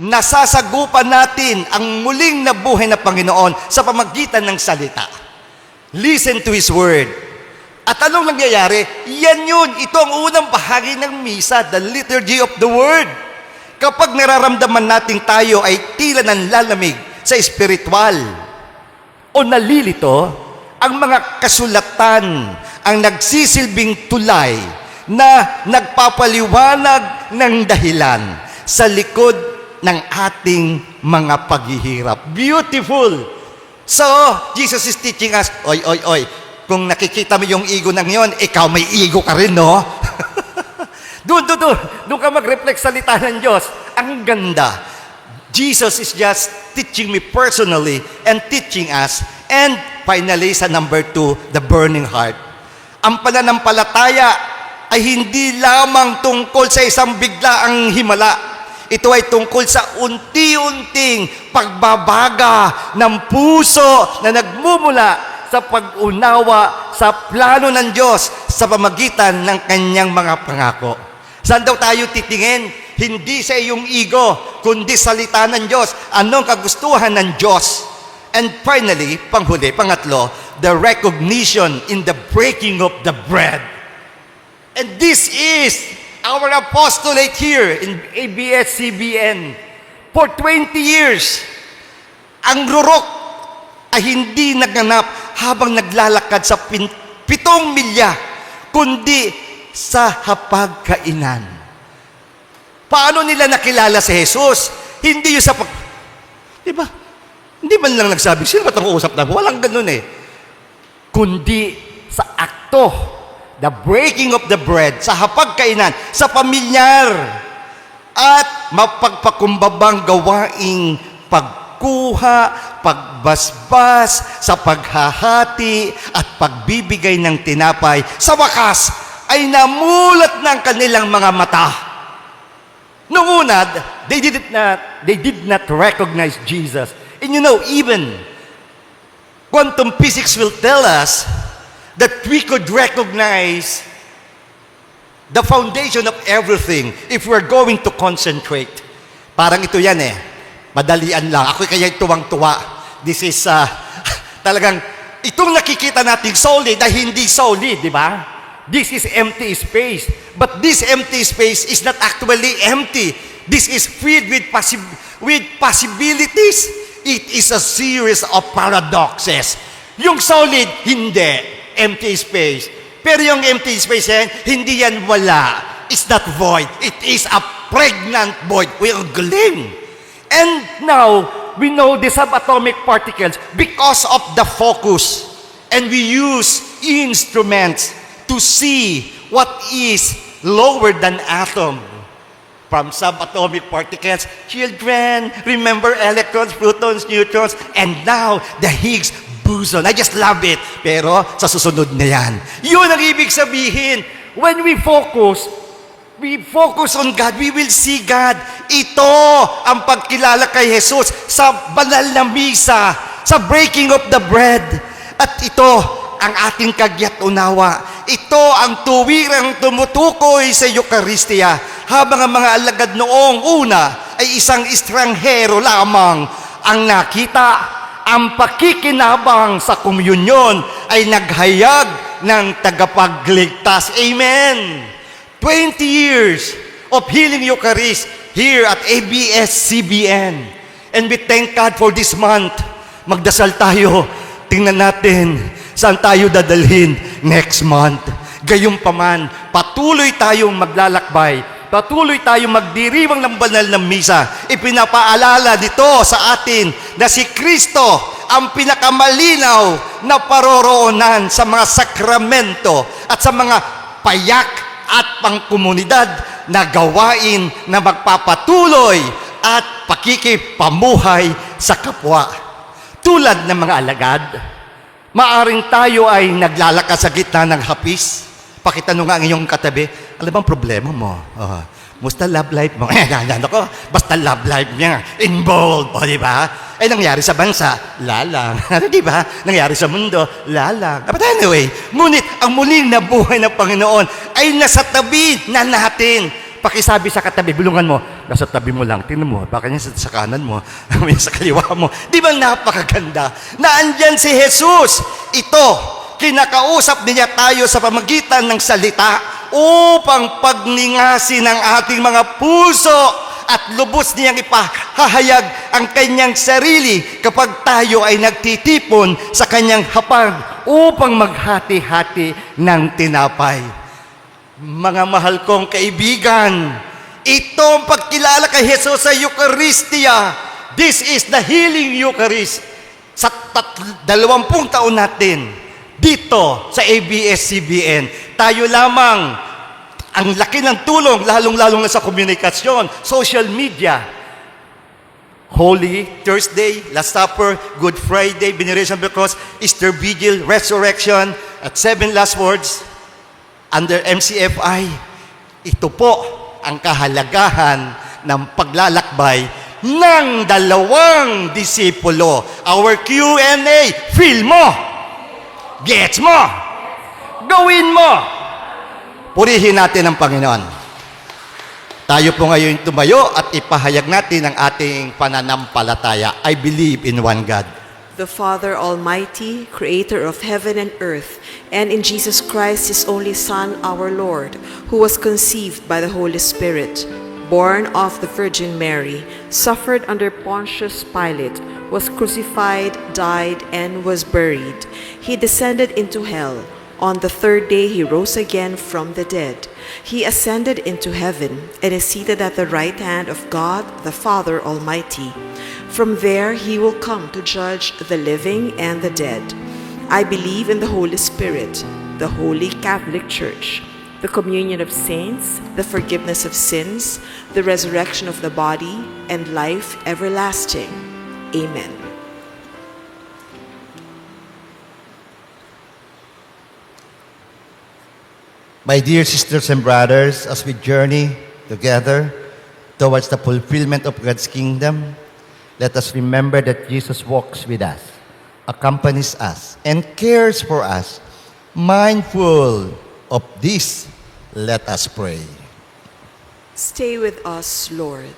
nasasagupan natin ang muling nabuhay na Panginoon sa pamagitan ng salita. Listen to His Word. At anong nangyayari? Yan yun. Ito ang unang bahagi ng misa, the liturgy of the Word. Kapag nararamdaman natin tayo ay tila nanlalamig sa espiritual o nalilito, ang mga kasulatan ang nagsisilbing tulay na nagpapaliwanag ng dahilan sa likod ng ating mga paghihirap. Beautiful! So, Jesus is teaching us, oy, kung nakikita mo yung ego ng yon, ikaw may ego ka rin, no? Doon ka mag-reflect sa salita ng Diyos. Ang ganda. Jesus is just teaching me personally and teaching us. And finally, sa number 2, the burning heart. Ang pananampalataya ay hindi lamang tungkol sa isang biglaang himala. Ito ay tungkol sa unti-unting pagbabaga ng puso na nagmumula sa pag-unawa sa plano ng Diyos sa pamagitan ng kanyang mga pangako. Saan daw tayo titingin? Hindi sa iyong ego, kundi salita ng Diyos. Anong kagustuhan ng Diyos? And finally, pangatlo, the recognition in the breaking of the bread. And this is our apostolate here in ABS-CBN. For 20 years, ang rurok ay hindi naganap habang naglalakad sa 7 milya, kundi sa hapagkainan. Paano nila nakilala si Jesus? Hindi yung sa diba? Hindi man lang nagsabi, sino ba itong uusap na? Walang ganun eh. Kundi sa akto, the breaking of the bread, sa hapagkainan, sa pamilyar, at mapagpakumbabang gawaing pagkuha, pagbasbas, sa paghahati, at pagbibigay ng tinapay. Sa wakas, ay namulat ng kanilang mga mata. Noong una, they did not recognize Jesus. And you know, even quantum physics will tell us that we could recognize the foundation of everything if we're going to concentrate. Parang ito yan eh. Madalian lang. Ako kaya tuwang-tuwa. This is talagang, itong nakikita nating solid ay hindi solid, di ba? This is empty space. But this empty space is not actually empty. This is filled with possibilities. It is a series of paradoxes. Yung solid, hindi. Empty space. Pero yung empty space yan, hindi yan wala. It's not void. It is a pregnant void. We're galing. And now, we know the subatomic particles because of the focus. And we use instruments to see what is lower than atom. From subatomic particles, children, remember electrons, protons, neutrons, and now the Higgs boson. I just love it. Pero sa susunod na yan. Yun ang ibig sabihin. When we focus on God, we will see God. Ito ang pagkilala kay Jesus sa banal na misa, sa breaking of the bread. At ito ang ating kagyat unawa. Ito ang tuwirang tumutukoy sa Eucharistia, habang ang mga alagad noong una ay isang estranghero lamang ang nakita. Ang pakikinabang sa komunyon ay naghayag ng tagapagligtas. Amen! 20 years of healing Eucharist here at ABS-CBN. And we thank God for this month. Magdasal tayo. Tingnan natin saan tayo dadalhin next month. Gayunpaman, patuloy tayong maglalakbay. Patuloy tayong magdiriwang ng banal na misa. Ipinapaalala dito sa atin na si Kristo ang pinakamalinaw na paroroonan sa mga sakramento at sa mga payak at pangkomunidad na gawain na magpapatuloy at pakikipamuhay sa kapwa. Tulad ng mga alagad, maaring tayo ay naglalakad sa gitna ng hapis. Pakitanong nga ang iyong katabi, alam bang problema mo? Musta love life mo? Ako, basta love life niya, involved. O, di ba? Ay, nangyari sa bansa, lalang. Di ba? Nangyari sa mundo, lalang. But anyway, ngunit ang muling nabuhay ng Panginoon ay nasa tabi na natin pakisabi sa katabi, bulungan mo, nasa tabi mo lang, tingnan mo, baka niya sa kanan mo, may sa kaliwa mo. Di ba napakaganda? Na andyan si Jesus. Ito, kinakausap niya tayo sa pamagitan ng salita upang pagningasin ang ating mga puso at lubos niyang ipahahayag ang kanyang sarili kapag tayo ay nagtitipon sa kanyang hapag upang maghati-hati ng tinapay. Mga mahal kong kaibigan, ito ang pagkilala kay Jesus sa Eucharistia. This is the healing Eucharist. Sa 20 taon natin, dito sa ABS-CBN, tayo lamang ang laki ng tulong, lalong-lalong na sa komunikasyon, social media. Holy Thursday, Last Supper, Good Friday, Veneration of the Cross, Easter Vigil, Resurrection, at 7 last words under MCFI. Ito po ang kahalagahan ng paglalakbay ng dalawang disipulo. Our Q&A, feel mo, gets mo, gawin mo. Purihin natin ang Panginoon. Tayo po ngayon tumayo at ipahayag natin ang ating pananampalataya. I believe in one God. The Father Almighty, creator of heaven and earth, and in Jesus Christ, his only Son, our Lord, who was conceived by the Holy Spirit, born of the Virgin Mary, suffered under Pontius Pilate, was crucified, died, and was buried. He descended into hell. On the third day, he rose again from the dead. He ascended into heaven and is seated at the right hand of God, the Father Almighty. From there, he will come to judge the living and the dead. I believe in the Holy Spirit, the Holy Catholic Church, the communion of saints, the forgiveness of sins, the resurrection of the body, and life everlasting. Amen. My dear sisters and brothers, as we journey together towards the fulfillment of God's kingdom, let us remember that Jesus walks with us, accompanies us, and cares for us. Mindful of this, let us pray. Stay with us, Lord.